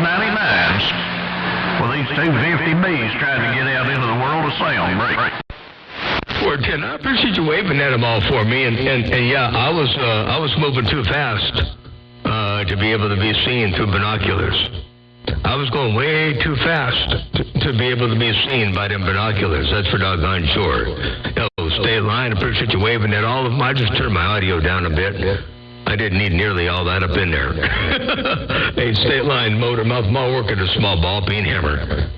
$6.99s. Well, these 250Bs trying to get out into the world of sound. Right. 410. I appreciate you waving at them all for me, and yeah, I was moving too fast to be able to be seen through binoculars. I was going way too fast to be able to be seen by them binoculars. That's for doggone sure. No, State Line, I appreciate you waving at all of them. I just turned my audio down a bit. I didn't need nearly all that up in there. Hey, State Line, motor mouth, mall working a small ball peen hammer. I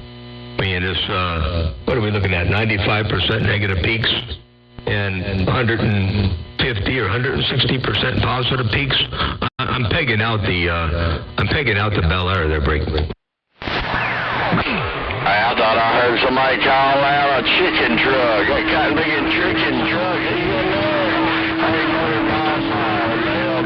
mean, it's, what are we looking at? 95% negative peaks and 150 or 160% positive peaks. I'm pegging out the Bel Air there, Breaking. I thought I heard somebody call out a chicken truck. That kind of big chicken truck.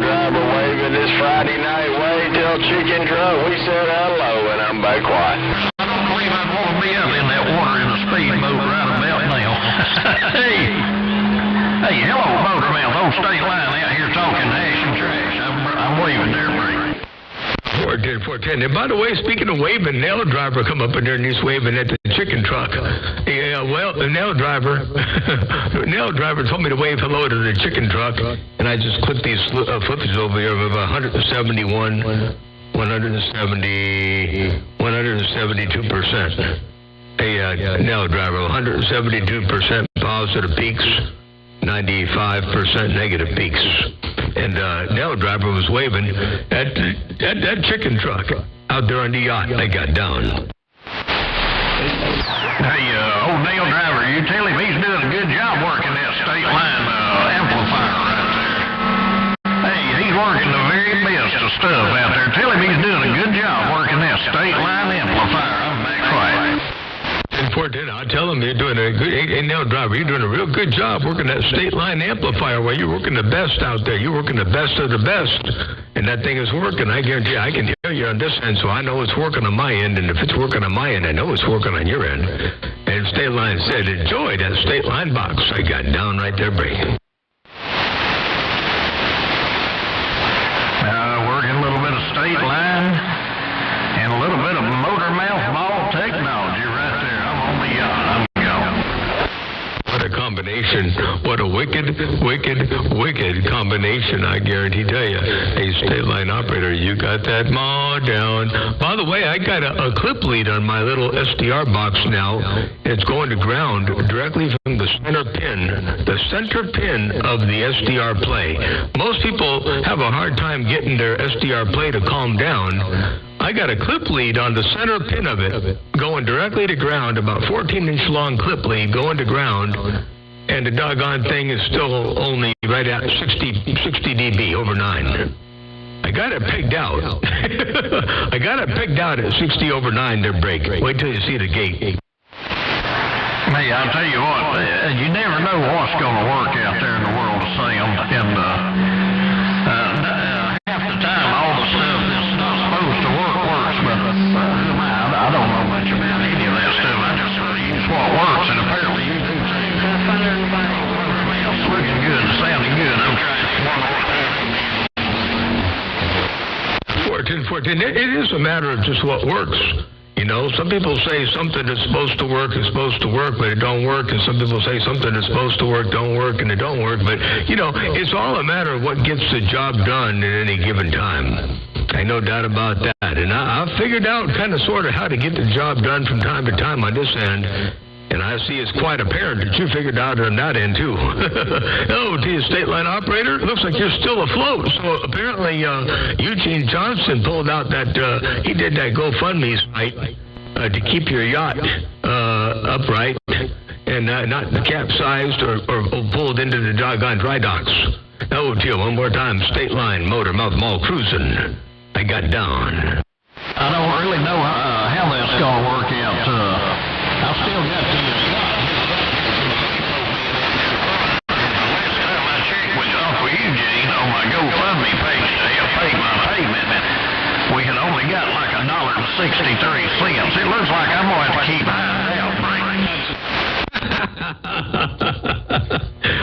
Driver waving this Friday night. Wait till chicken truck. We said hello, and I'm back quiet. I don't believe I'd want to be up in that water in a speedboat right about now. Hey, hello, Motormouth. Old State Line out here talking hash and trash. I'm waving there, Brady. 410. And by the way, speaking of waving, Nail Driver come up in there and he's waving at the chicken truck. Yeah, well, the Nail Driver told me to wave hello to the chicken truck, and I just clicked these footage over here of 171, 172%. Hey, Nail Driver, 172% positive peaks, 95% negative peaks. And Nail Driver was waving at that chicken truck out there on the yacht. I got down. Hey, old Nail Driver, you tell him he's doing a good job working that State Line amplifier right there. Hey, he's working the very best of stuff out there. Tell him he's doing a good job working that State Line amplifier. I'm back quiet. I'll tell him you're doing a good, hey, Nail Driver, you're doing a real good job working that State Line amplifier. Well, you're working the best out there. You're working the best of the best. And that thing is working. I guarantee you, I can hear you on this end, so I know it's working on my end. And if it's working on my end, I know it's working on your end. And State Line said, enjoy that State Line box. I got down right there breaking. Working a little bit of State Line and a little bit of Motormouth ball technology right there. I'm gone. What a combination. What a wicked combination, I guarantee tell you. Hey, State Line operator, you got that maw down. By the way, I got a clip lead on my little SDR box now. It's going to ground directly from the center pin of the SDR play. Most people have a hard time getting their SDR play to calm down. I got a clip lead on the center pin of it, going directly to ground, about 14-inch long clip lead going to ground, and the doggone thing is still only right at 60 dB, over 9. I got it pegged out. I got it pegged out at 60 over 9 to break. Wait till you see the gate. Hey, I'll tell you what, you never know what's going to work out there in the world of sound, and half the time all the stuff that's not supposed to work works, but I don't know much about any of that stuff. I just use what works, and apparently you do too. It's looking good and sounding good. I'm trying one more time. 410. It is a matter of just what works. You know, some people say something that's supposed to work is supposed to work, but it don't work. And some people say something that's supposed to work don't work, and it don't work. But, you know, it's all a matter of what gets the job done at any given time. I no doubt about that. And I've figured out kind of sort of how to get the job done from time to time on this end. And I see it's quite apparent that you figured out on that end, too. Oh, to you, State Line operator, it looks like you're still afloat. So apparently Eugene Johnson pulled out that, he did that GoFundMe site to keep your yacht upright and not capsized or pulled into the doggone dry docks. Oh, to you, one more time, State Line, Motor Mouth Mall cruising. I got down. I don't really know how that's going to work out. I've still got the last time I checked with Uncle Eugene on my GoFundMe page to help pay my payment, we had only got like $1.63. It looks like I'm going to have to keep out.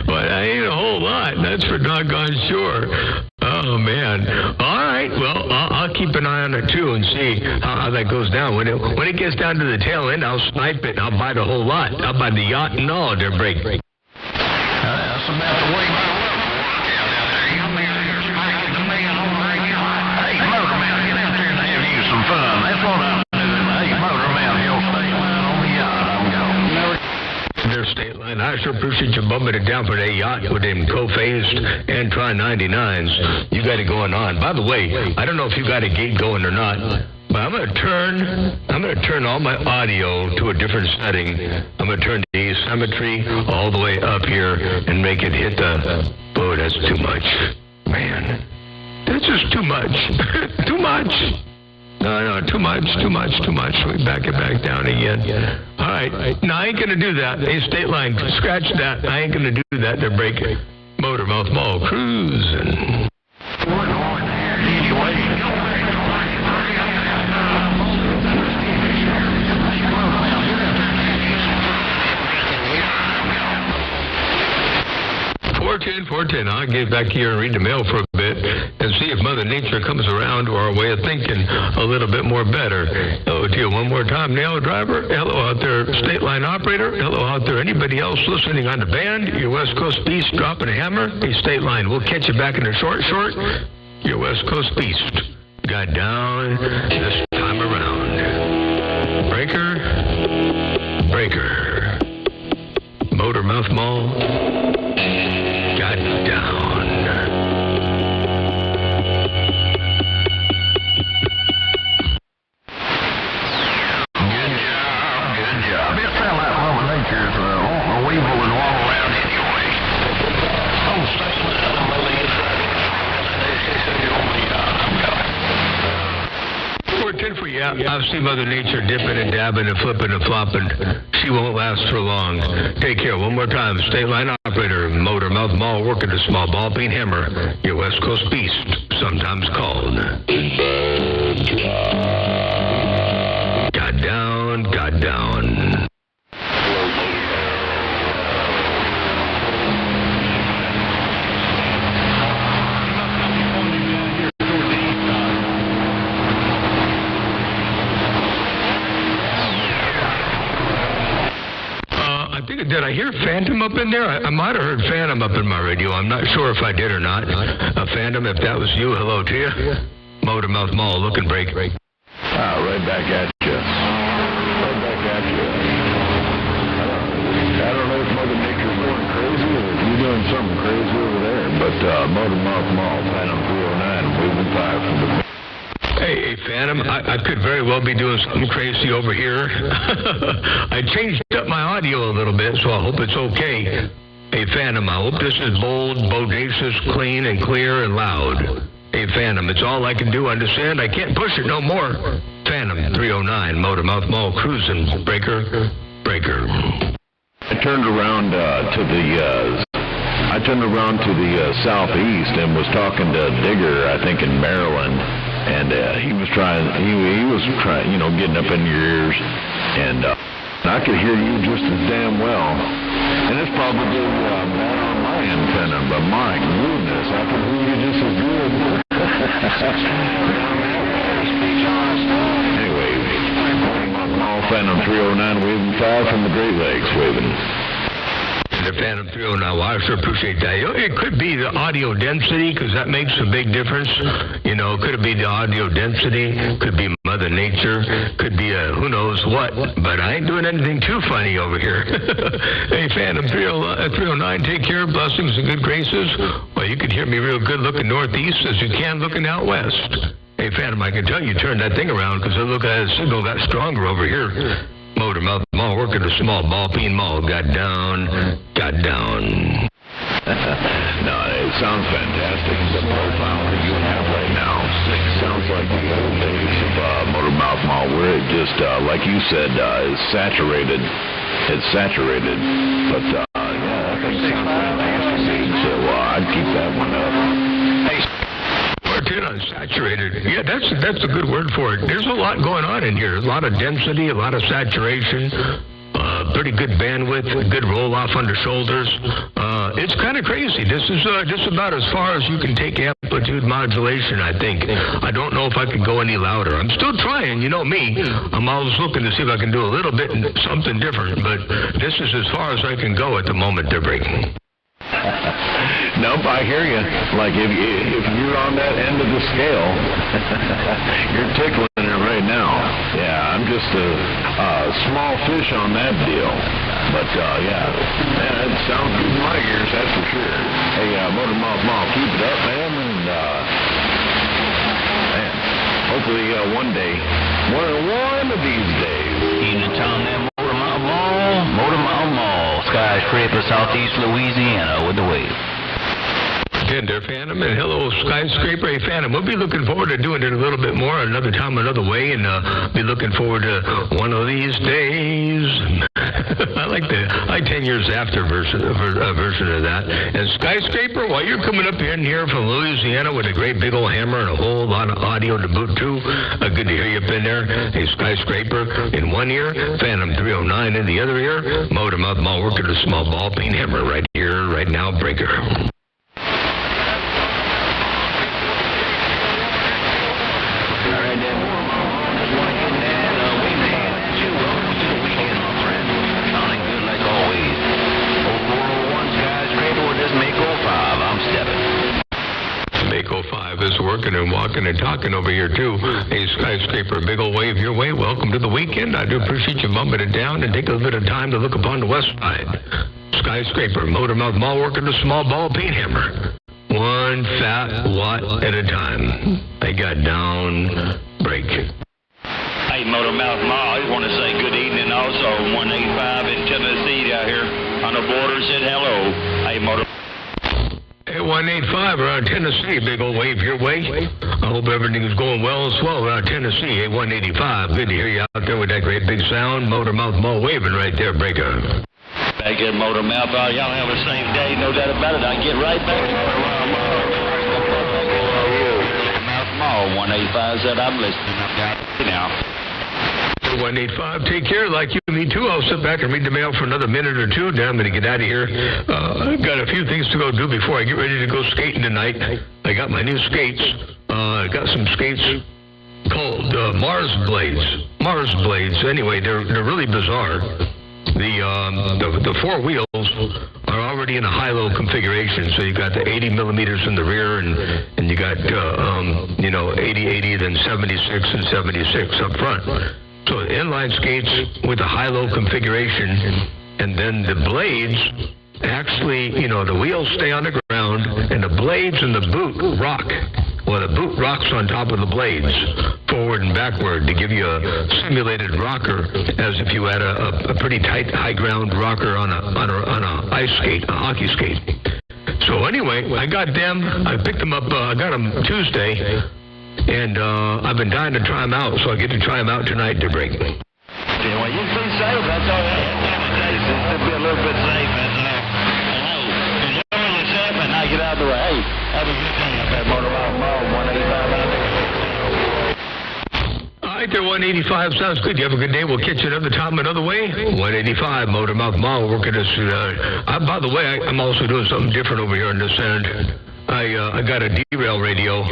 Well, that ain't a whole lot. That's for doggone sure. Oh, man. All right. right. Well, I'll keep an eye on it, too, and see how that goes down. When it gets down to the tail end, I'll snipe it, and I'll buy the whole lot. I'll buy the yacht and all their break. That's about the way my love works out there. You man, you're smacking the man over again. Hey, Motorman, get out there and have you some fun. That's what I'm doing. Hey, Motorman, your state line on the yacht. I'm going. Their state line. I sure appreciate you bumping it down for that yacht with them co-phased and Tri-99s. You got it going on. By the way, I don't know if you got a gate going or not, but I'm gonna turn all my audio to a different setting. I'm gonna turn the asymmetry all the way up here and make it hit the. Oh, that's too much, man. That's just too much. Too much. No, too much. We back it back down again. All right. No, I ain't going to do that. Hey, state line, scratch that. I ain't going to do that. They're breaking. Motormouth Mall cruising. $410. I'll get back here and read the mail for a bit and see if Mother Nature comes around to our way of thinking a little bit more better. Hello to you one more time, Nail Driver. Hello out there, State Line Operator. Hello out there, anybody else listening on the band. Your West Coast Beast dropping a hammer. Hey, State Line, we'll catch you back in the short. Your West Coast Beast got down this time around. Breaker. Motormouth Mall. Got down. Good job. It sounds like Mother Nature's wanting to weevil and waddle around anyway. Oh, stay with it. I'm really interested. $410 for you. I'll see Mother Nature dipping and dabbing and flipping and flopping. She won't last for long. Take care. One more time. State Line Operator, Motormouth Mall, working the small ball peen hammer. Your West Coast Beast, sometimes called. Got down. Did I hear Phantom up in there? I might have heard Phantom up in my radio. I'm not sure if I did or not. Phantom, if that was you, hello to you. Motormouth Mall, looking break. Right back at you. I don't know if Mother Nature's going crazy or if you're doing something crazy over there, but Motormouth Mall, Phantom 309, moving 5 from the... Hey, Phantom, I could very well be doing something crazy over here. I changed up my audio a little bit, so I hope it's okay. Hey, Phantom, I hope this is bold, bodacious, clean, and clear, and loud. Hey, Phantom, it's all I can do, understand? I can't push it no more. Phantom 309, Motormouth Mall, cruising, breaker. I turned around to the southeast and was talking to Digger, I think in Maryland, and he was trying, getting up in your ears, and I could hear you just as damn well. And it's probably bad on my antenna, but my goodness, I can hear you just as good. Anyway, Phantom 309 waving 5 from the Great Lakes waving. The Phantom 309, well, I sure appreciate that. It could be the audio density, because that makes a big difference. Could it be the audio density? Could be Mother Nature. Could be who knows what. But I ain't doing anything too funny over here. Hey, Phantom 309, take care. Blessings and good graces. Well, you can hear me real good looking northeast as you can looking out west. Hey, Phantom, I can tell you turned that thing around because the signal got stronger over here. Motormouth Mall, working the small ball peen mall. Got down. No, it sounds fantastic. The profile that you have right now sounds like the old days of Motormouth Mall, where it just, like you said, is saturated. It's saturated, but yeah, that thing sounds fantastic. So I'd keep that one up. Hey. Unsaturated. Yeah, that's a good word for it. There's a lot going on in here. A lot of density, a lot of saturation, a pretty good bandwidth, good roll-off under shoulders. It's kind of crazy. This is just about as far as you can take amplitude modulation, I think. I don't know if I can go any louder. I'm still trying, you know me. I'm always looking to see if I can do a little bit something different, but this is as far as I can go at the moment they're breaking. Nope, I hear you. Like if you're on that end of the scale, you're tickling it right now. Yeah, I'm just a small fish on that deal. But yeah, man, it sounds good in my ears, that's for sure. Hey, Motor Mouth Mall, keep it up, man, and man, hopefully one day, one of these days. Evening time there, Motor Mouth Mall, Skyscraper, Southeast Louisiana with the wave. Again, there, Phantom, and hello, Skyscraper. Hey, Phantom, we'll be looking forward to doing it a little bit more another time, another way, and be looking forward to one of these days. I like 10 years after version of that. And Skyscraper, while you're coming up in here from Louisiana with a great big old hammer and a whole lot of audio to boot too, good to hear you up in there. Hey, Skyscraper in one ear, Phantom 309 in the other ear, Motor Mouth Mall working a small ball peen hammer right here, right now, breaker. Mako 5 is working and walking and talking over here, too. Hey, Skyscraper, big old wave your way. Welcome to the weekend. I do appreciate you bumping it down and take a bit of time to look upon the west side. Skyscraper, Motor Mouth Mall working a small ball paint hammer. One fat watt at a time. I got down break. Hey, Motor Mouth Mall, I just want to say good evening also. 185 in Tennessee out here on the border said hello. Hey, Motor. Hey, 185 around Tennessee, big old wave your way. I hope everything is going well and swell around Tennessee. Hey, 185, good to hear you out there with that great big sound. Motor Mouth Mall waving right there, breaker. Back at Motor Mouth, y'all have the same day, no doubt about it. I get right back to Motor Mouth Mall. 185 said I'm listening. I've got it now. 185, take care, like you and me too. I'll sit back and read the mail for another minute or two. Then I'm going to get out of here. I've got a few things to go do before I get ready to go skating tonight. I got my new skates. I got some skates called Mars Blades. Mars Blades. Anyway, they're really bizarre. The four wheels are already in a high-low configuration. So you got the 80 millimeters in the rear, and you got 80, then 76 and 76 up front. So inline skates with a high-low configuration, and then the blades actually, the wheels stay on the ground, and the blades and the boot rock. Well, the boot rocks on top of the blades, forward and backward, to give you a simulated rocker, as if you had a pretty tight high-ground rocker on a ice skate, a hockey skate. So anyway, I got them. I picked them up. I got them Tuesday. And I've been dying to try them out, so I get to try them out tonight to break. Well, you be safe. That's all right. Just to be a little bit safe. And hey, enjoy yourself and now get out of the way. Hey, have a good day up at Motor Mouth Mall, 185. All right there, 185. Sounds good. You have a good day. We'll catch you another time, another way. 185, Motor Mouth Mall, working us. By the way, I'm also doing something different over here on this end. I got a derail radio,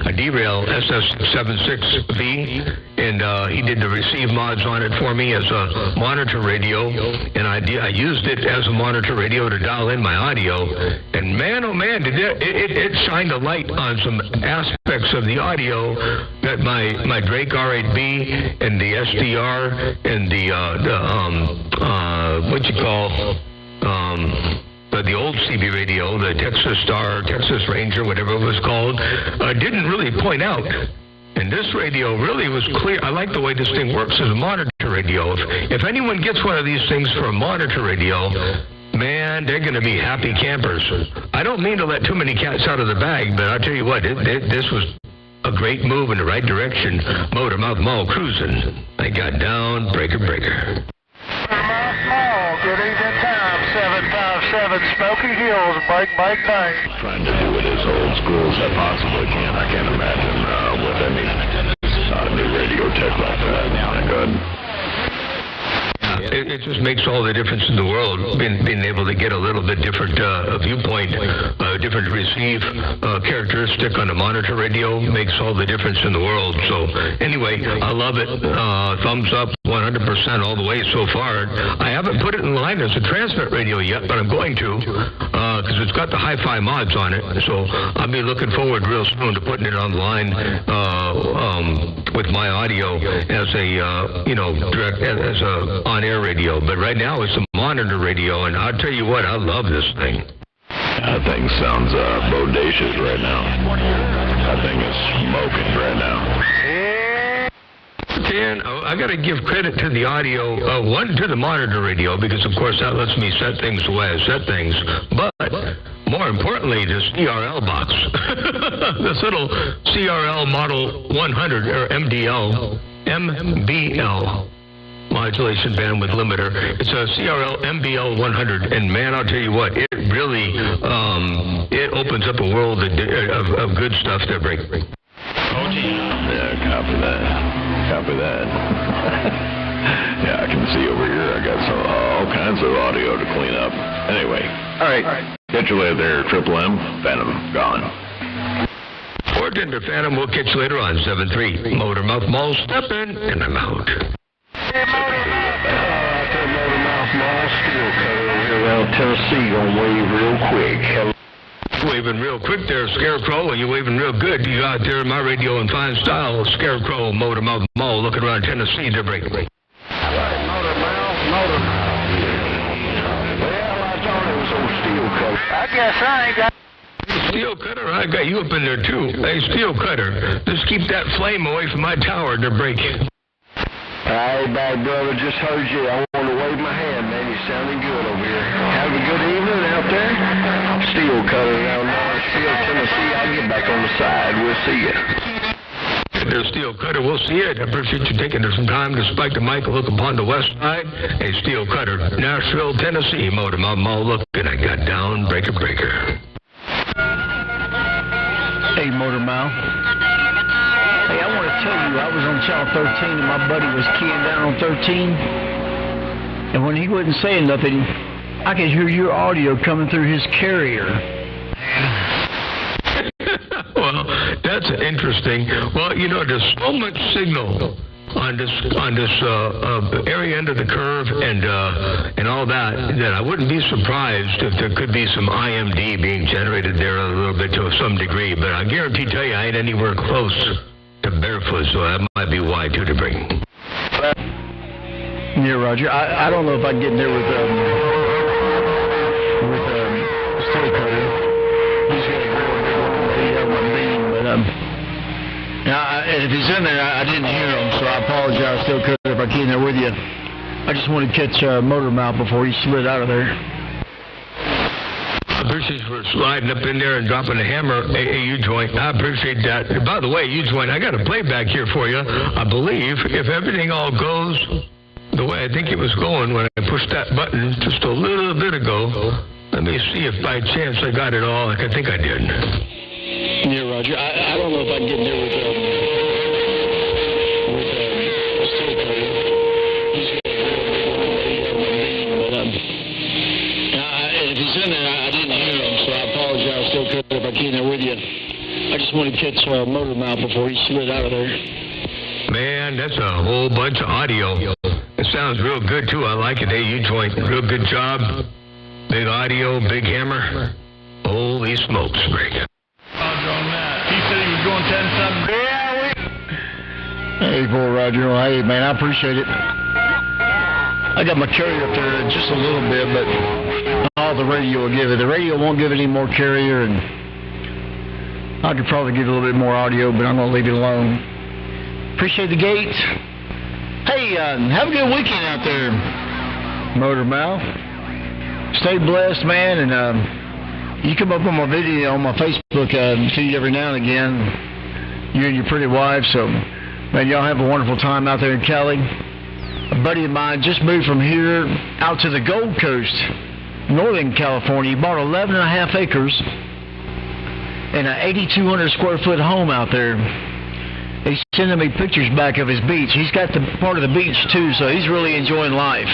a derail SS76V, and he did the receive mods on it for me as a monitor radio, and I used it as a monitor radio to dial in my audio, and man, oh man, it shined a light on some aspects of the audio that my Drake R8B and the SDR and the old CB radio, the Texas Star, Texas Ranger, whatever it was called, didn't really point out. And this radio really was clear. I like the way this thing works as a monitor radio. If anyone gets one of these things for a monitor radio, man, they're going to be happy campers. I don't mean to let too many cats out of the bag, but I'll tell you what, this was a great move in the right direction. Motor Mouth Mall cruising. I got down, breaker. Motor Mouth Mall, good evening time, 757 Smoky Hills, break. Trying to do it as old school as I possibly can. I can't imagine with any new radio tech like that. Good. it just makes all the difference in the world. Being able to get a little bit different viewpoint, different receive characteristic on a monitor radio makes all the difference in the world. So anyway, I love it. Thumbs up 100% all the way so far. I haven't put it in line as a transmit radio yet, but I'm going to because it's got the hi-fi mods on it. So I'll be looking forward real soon to putting it online with my audio as a direct as a on-air radio. But right now it's a monitor radio, and I'll tell you what, I love this thing. That thing sounds bodacious right now. That thing is smoking right now. Dan, I got to give credit to the audio, one to the monitor radio, because of course that lets me set things the way I set things, but more importantly, this CRL box, this little CRL Model 100, or MBL, modulation bandwidth limiter. It's a CRL MBL 100, and man, I'll tell you what, it really, it opens up a world of good stuff there, Break. Yeah, copy that. Yeah, I can see over here. I got all kinds of audio to clean up. Anyway, all right. Catch you later there, Triple M. Phantom gone. Fort Denver Phantom, we'll catch you later on 7-3. Motor Mouth Mall, stepping, and I'm out. Motor Mouth Mall, steel cutter over here around Tennessee, gonna wave real quick. Waving real quick there, Scarecrow, and you're waving real good. You out there in my radio in fine style, Scarecrow, Motor Mouth Mall, looking around Tennessee, they're breaking. Motor Mouth. Well, I thought it was old steel cutter. I guess I ain't got... Steel cutter, I got you up in there too. Hey, steel cutter, just keep that flame away from my tower, they're breaking. Hey, bad brother, just heard you. I want to wave my hand, man. You're sounding good over here. Have a good evening out there. Steel cutter around Nashville, Tennessee. I'll get back on the side. We'll see you. There's Steel Cutter. We'll see it. I appreciate you taking some time to spike the mic and look upon the west side. Hey, Steel Cutter, Nashville, Tennessee. Motor Mouth Mall, look, and I got down, breaker. Hey, Motor Mouth. Hey, I want to tell you, I was on channel 13 and my buddy was keying down on 13. And when he wasn't saying nothing, I could hear your audio coming through his carrier. Well, that's interesting. Well, there's so much signal on this area under the curve and all that I wouldn't be surprised if there could be some IMD being generated there a little bit to some degree. But I guarantee tell you I ain't anywhere close to barefoot, so that might be why too to bring. Yeah, Roger. I don't know if I can get in there with Steel Cutter. He's got a real beam, but and if he's in there, I didn't hear him, so I apologize, Steel Cutter, if I can't in there with you. I just want to catch Motor Mouth before he slid out of there. I appreciate you for sliding up in there and dropping a hammer, U-joint. I appreciate that. By the way, U-joint, I got a playback here for you. I believe if everything all goes the way I think it was going when I pushed that button just a little bit ago, let me see if by chance I got it all like I think I did. Yeah, Roger. I don't know if I can get in there with Steel Cutter. He's got a beam, but and if he's in there, I didn't hear him, so I apologize, Steel Cutter, if I can't in there with you. I just want to catch Motor Mouth before he slid out of there. Man, that's a whole bunch of audio. It sounds real good, too. I like it. Hey, U-joint, real good job. Big audio, big hammer. Holy smokes, Greg. He said he was going 10-7. Hey, boy, Roger. Well, hey, man, I appreciate it. I got my carrier up there just a little bit, but all the radio will give it. The radio won't give it any more carrier, and I could probably get a little bit more audio, but I'm going to leave it alone. Appreciate the gates. Hey, have a good weekend out there, Motor Mouth. Stay blessed, man, and you come up on my video on my Facebook, see you every now and again, you and your pretty wife, so, man, y'all have a wonderful time out there in Cali. A buddy of mine just moved from here out to the Gold Coast, Northern California. He bought 11.5 acres and an 8,200 square foot home out there. He's sending me pictures back of his beach. He's got the part of the beach, too, so he's really enjoying life.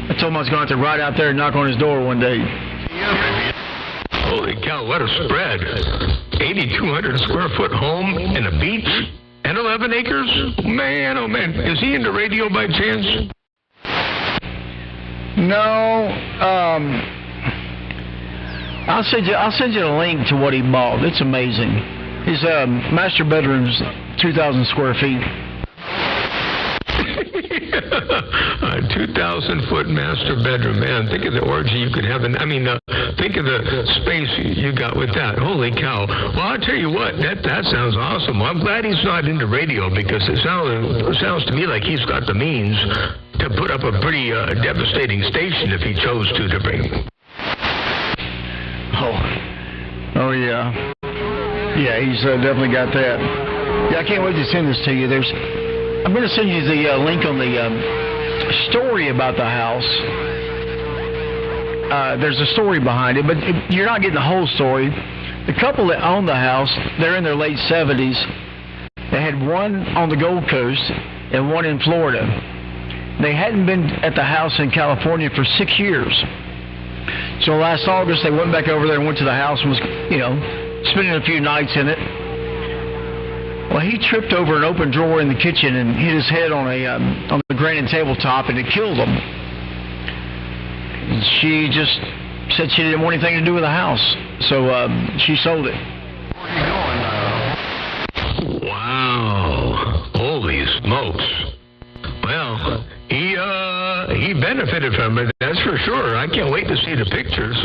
I told him I was going to have to ride out there and knock on his door one day. Holy cow, what a spread. 8,200 square foot home and a beach and 11 acres? Man, oh man. Is he into radio by chance? No. I'll send you a link to what he bought. It's amazing. His master bedroom's 2,000 square feet. A 2,000-foot master bedroom, man. Think of the orgy you could have. Think of the space you got with that. Holy cow. Well, I'll tell you what, that sounds awesome. Well, I'm glad he's not into radio because it sounds to me like he's got the means to put up a pretty devastating station if he chose to bring. Oh, yeah. Yeah, he's definitely got that. Yeah, I can't wait to send this to you. I'm going to send you the link on the story about the house. There's a story behind it, but you're not getting the whole story. The couple that own the house, they're in their late 70s. They had one on the Gold Coast and one in Florida. They hadn't been at the house in California for 6 years. So last August, they went back over there and went to the house and was, spending a few nights in it. Well, he tripped over an open drawer in the kitchen and hit his head on the granite tabletop, and it killed him. And she just said she didn't want anything to do with the house, so she sold it. Where are you going now? Wow! Holy smokes! Well, he benefited from it, that's for sure. I can't wait to see the pictures,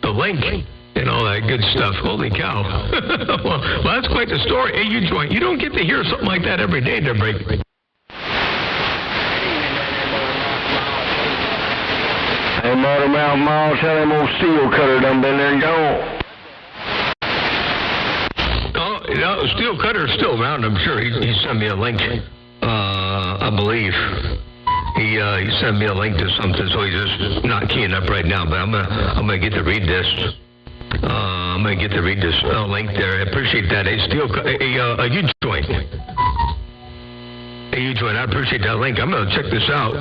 the link, and all that good stuff. Holy cow. Well, that's quite the story. Hey, you don't get to hear something like that every day, to break. Hey, Motormouth Mall, tell him old steel cutter done been there and gone. Oh, no, steel cutter's still around, I'm sure. He sent me a link, I believe. He sent me a link to something, so he's just not keying up right now, but I'm gonna get to read this. I'm gonna get to read this link there. I appreciate that. Hey, U-Joint, I appreciate that link. I'm gonna check this out.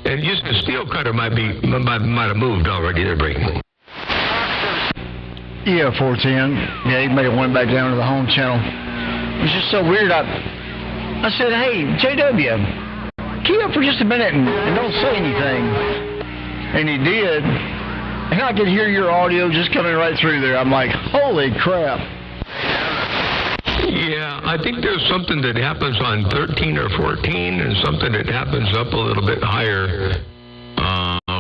And just the steel cutter might have moved already. They're breaking. Yeah, 410. Yeah, he may have went back down to the home channel. It was just so weird. I said, hey, JW, key up for just a minute and don't say anything. And he did. And I could hear your audio just coming right through there. I'm like, holy crap. Yeah, I think there's something that happens on 13 or 14 and something that happens up a little bit higher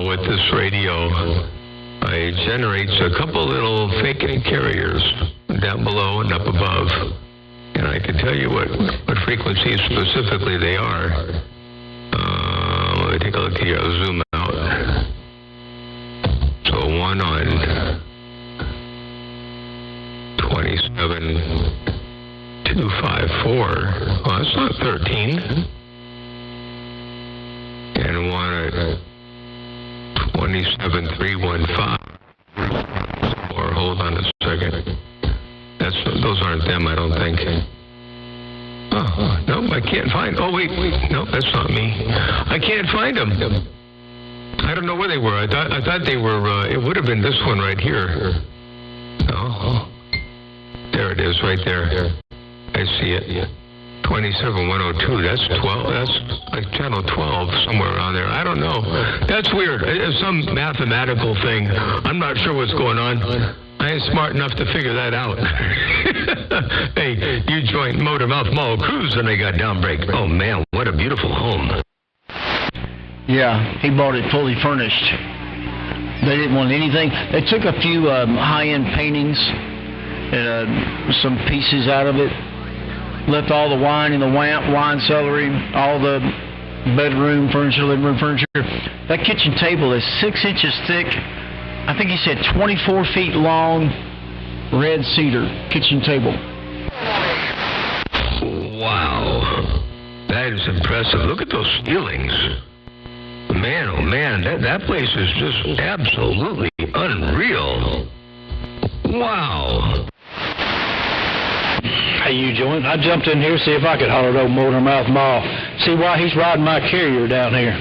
with this radio. It generates a couple little fake carriers down below and up above. And I can tell you what frequencies specifically they are. Let me take a look here. I'll zoom out. So one on 27.254. Well, that's not 13. And one at 27.315. Or hold on a second. Those aren't them, I don't think. Oh, no, I can't find. Oh, wait. No, that's not me. I can't find them. I don't know where they were. I thought they were. It would have been this one right here. No. There it is, right there. I see it. 27102. That's 12. That's like channel 12, somewhere around there. I don't know. That's weird. It's some mathematical thing. I'm not sure what's going on. I ain't smart enough to figure that out. Hey, U-Joint Motormouth Mall Cruise, and they got downbreak. Oh man, what a beautiful home. Yeah, he bought it fully furnished. They didn't want anything. They took a few high-end paintings and some pieces out of it. Left all the wine in the wine cellar, all the bedroom furniture, living room furniture. That kitchen table is 6 inches thick. I think he said 24 feet long, red cedar kitchen table. Wow. That is impressive. Look at those ceilings. Man, oh man, that place is just absolutely unreal. Wow. Hey, U-Joint, I jumped in here to see if I could holler at old Motormouth Mall. See why he's riding my carrier down here.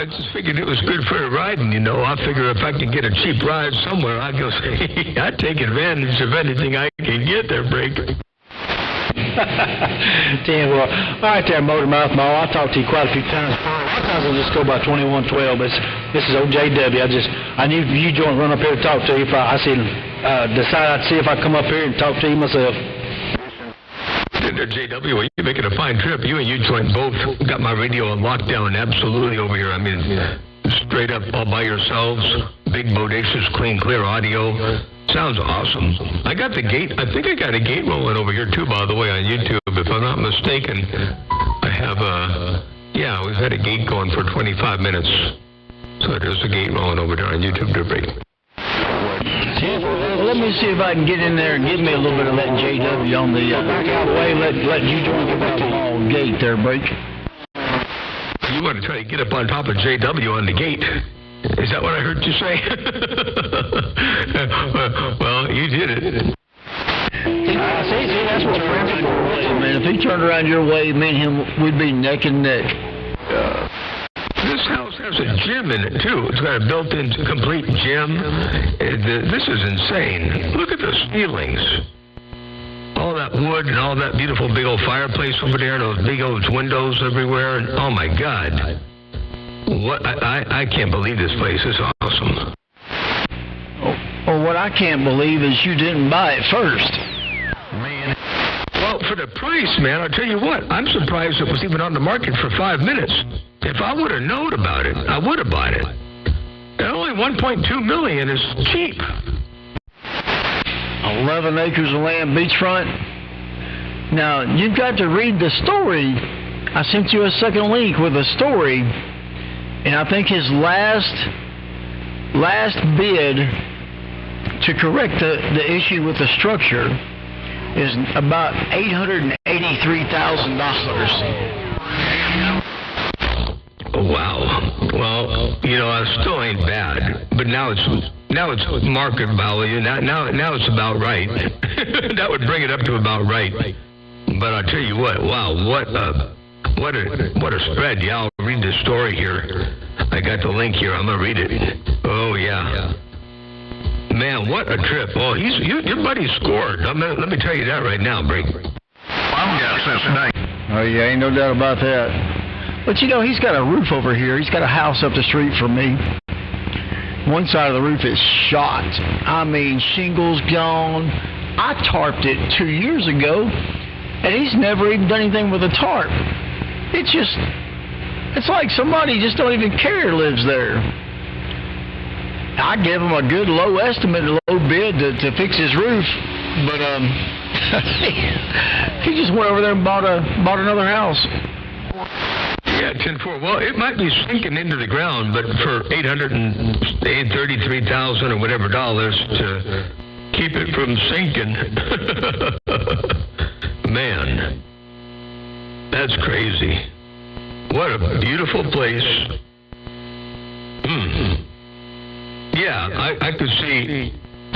I just figured it was good for riding, you know. I figure if I can get a cheap ride somewhere, I'd go say, I'd take advantage of anything I can get there, Break. Damn, well, all right there, Motormouth Mo. I talked to you quite a few times. Sometimes I just go by 2112, but this is OJW. I knew you joined, run up here to talk to you. Decide I'd see if I come up here and talk to you myself. JW, well, you're making a fine trip. You and you joint both got my radio on lockdown absolutely over here. I mean, straight up all by yourselves. Big, bodacious, clean, clear audio. Sounds awesome. I got the gate. I think I got a gate rolling over here, too, by the way, on YouTube. If I'm not mistaken, I have we've had a gate going for 25 minutes. So there's a gate rolling over there on YouTube to break. Well, let me see if I can get in there and give me a little bit of that JW on the back out way. Let you join the long gate there, Break. You want to try to get up on top of JW on the gate? Is that what I heard you say? Well, you did it. See, that's what friends are for. Man, if he turned around your way, me and him, we'd be neck and neck. This house has a gym in it, too. It's got a built-in complete gym. This is insane. Look at the ceilings. All that wood and all that beautiful big old fireplace over there, those big old windows everywhere. And, oh, my God. What? I can't believe this place is awesome. Or what I can't believe is you didn't buy it first. Man. Well, for the price, man, I'll tell you what. I'm surprised it was even on the market for 5 minutes. If I would have known about it, I would have bought it. And only $1.2 million is cheap. 11 acres of land, beachfront. Now, you've got to read the story. I sent you a second link with a story. And I think his last bid to correct the issue with the structure is about $883,000. Oh, wow. Well, you know, it still ain't bad, but now it's market value. Now it's about right. That would bring it up to about right. But I'll tell you what. Wow, what a spread. Yeah, I'll read the story here. I got the link here. I'm gonna read it. Oh yeah. Man, what a trip. Oh, your buddy scored. Let me tell you that right now, Break. I've got Cincinnati. Oh yeah, ain't no doubt about that. But you know, he's got a roof over here. He's got a house up the street from me. One side of the roof is shot. I mean, shingles gone. I tarped it 2 years ago, and he's never even done anything with a tarp. It's like somebody just don't even care lives there. I gave him a good low estimate, a low bid to fix his roof, but he just went over there and bought another house. Yeah, 10-4. Well, it might be sinking into the ground, but for $833,000 or whatever dollars to keep it from sinking, man, that's crazy. What a beautiful place. Yeah, I could see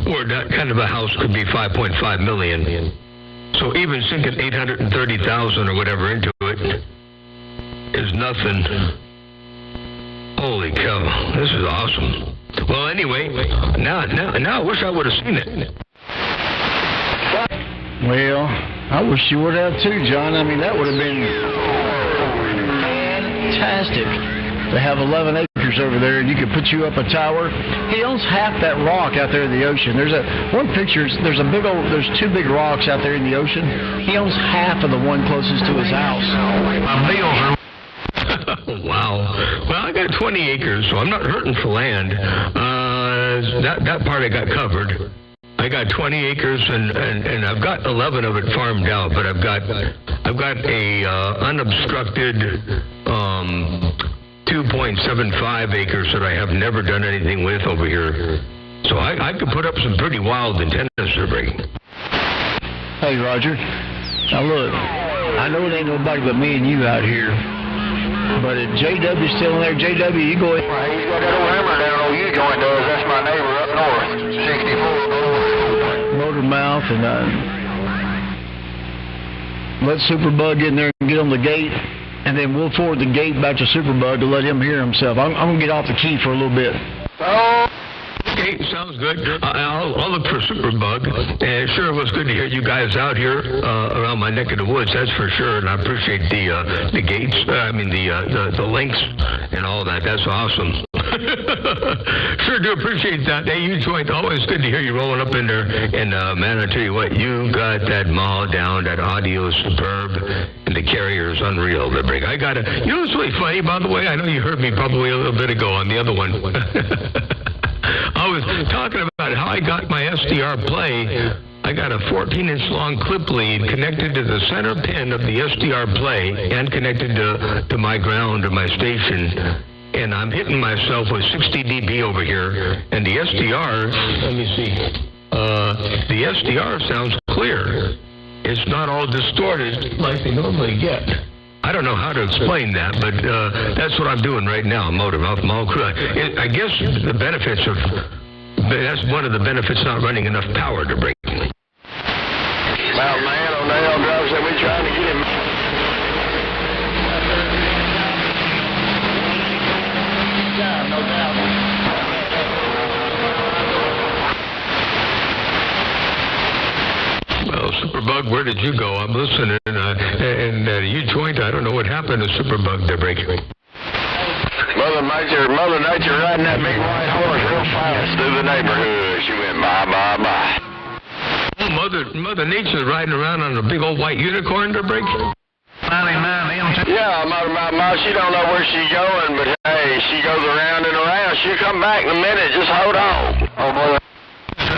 where that kind of a house could be $5.5 million. So even sinking $830,000 or whatever into it is nothing. Holy cow, this is awesome. Well, anyway, now I wish I would have seen it. Well, I wish you would have too, John. I mean, that would have been fantastic to have 11 acres over there, and you could put you up a tower. He owns half that rock out there in the ocean. There's two big rocks out there in the ocean. He owns half of the one closest to his house. My bills are... Wow. Well, I got 20 acres, so I'm not hurting for land. That part I got covered. I got 20 acres, and I've got 11 of it farmed out, but I've got a unobstructed 2.75 acres that I have never done anything with over here. So I could put up some pretty wild antennas for breaking. Hey, Roger. Now look, I know it ain't nobody but me and you out here. But if JW's still in there, JW, you go ahead. He's got that old hammer down on you joint does. That's my neighbor up north, 64. Motormouth, and let Superbug get in there and get on the gate. and then we'll forward the gate back to Superbug to let him hear himself. I'm going to get off the key for a little bit. Okay, sounds good. I'll look for Superbug. And sure, it was good to hear you guys out here around my neck of the woods. That's for sure. And I appreciate the gates. The links and all that. That's awesome. Sure do appreciate that. Hey, U-Joint, always good to hear you rolling up in there. And man, I tell you what, you got that mall down. That audio is superb, and the carrier is unreal. You know what's really funny, by the way? I know you heard me probably a little bit ago on the other one. I was talking about how I got my SDR play. I got a 14-inch long clip lead connected to the center pin of the SDR play and connected to my ground or my station. And I'm hitting myself with 60 dB over here. And the SDR, let me see, the SDR sounds clear. It's not all distorted like they normally get. I don't know how to explain that, but that's what I'm doing right now, Motor Mouth Mall Crew. I guess the benefits of, that's one of the benefits not running enough power to break. Well, man, O'Neill Drive said we're trying to get him. No doubt. Well, Superbug, where did you go? I'm listening, and U-Joint, I don't know what happened to Superbug. They're breaking. Mother Nature riding that big white horse real fast through the neighborhood. She went bye, bye, bye. Oh, Mother Nature's riding around on a big old white unicorn. They're breaking. 99 M2. Yeah, Mother, she don't know where she's going, but hey, she goes around and around. She'll come back in a minute. Just hold on. Oh, boy.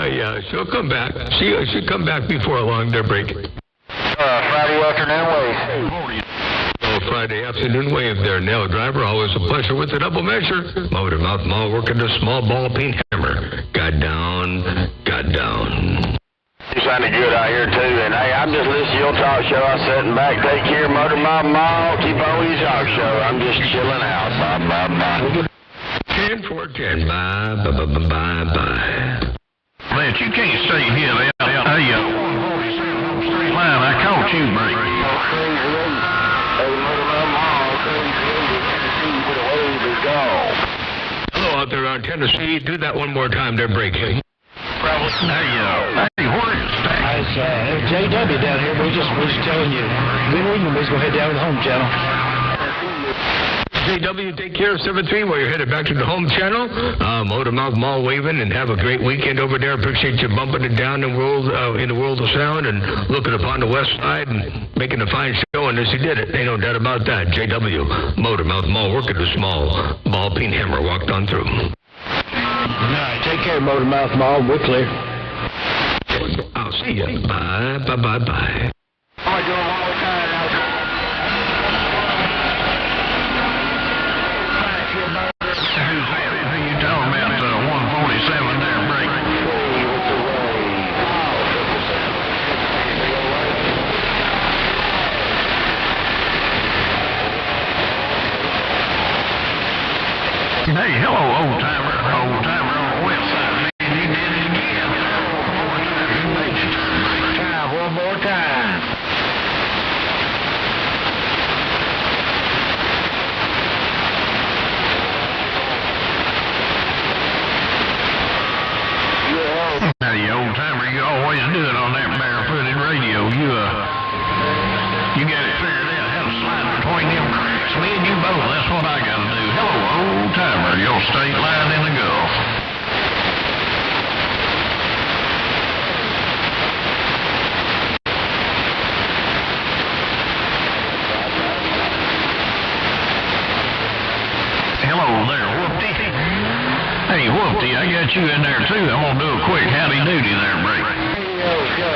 Yeah, she'll come back. She'll come back before long. They're breaking. Friday afternoon wave. Friday afternoon wave there. Nell Driver, always a pleasure with the double measure. Motor Mouth Mall working the small ball peen hammer. Got down. You sounded good out here, too. And, hey, I'm just listening to your talk show. I'm sitting back. Take care, Motor Mouth Mall. Keep on your talk show. I'm just chilling out. Bye, bye, bye. 10-4-10. Bye. But you can't stay here. Hey, straight line, I caught you break. Hey, Motor Mouth Mall. Tennessee, where the wave is gone. Hello out there on Tennessee. Do that one more time. They're breaking. Hey, where is that? It's JW down here. We're just telling you. Good evening. We're going to head down to the home channel. JW, take care of 7-3 while you're headed back to the home channel. Motor Mouth Mall waving, and have a great weekend over there. Appreciate you bumping it down in the world of sound and looking upon the west side and making a fine show. And as you did it, ain't no doubt about that. JW, Motor Mouth Mall working the small ball peen hammer. Walked on through. All right, take care, Motor Mouth Mall. We're clear. I'll see you. Bye. I'm doing one more time now. Who's that? Who you talking about? 147 there, break. Hey, hello, old timer on the west side. Man, you did it again. One more time. Now, you old timer, you always do it on that barefooted radio. You got it figured out how to slide between them cracks. Me and you both, that's what I got to do. Hello, old timer, your state line in the Gulf. Hello there, Whoopty. Hey, Whoopty, I got you in there, too. I'm going to do a quick howdy-doody there, break. Hey, yo, go.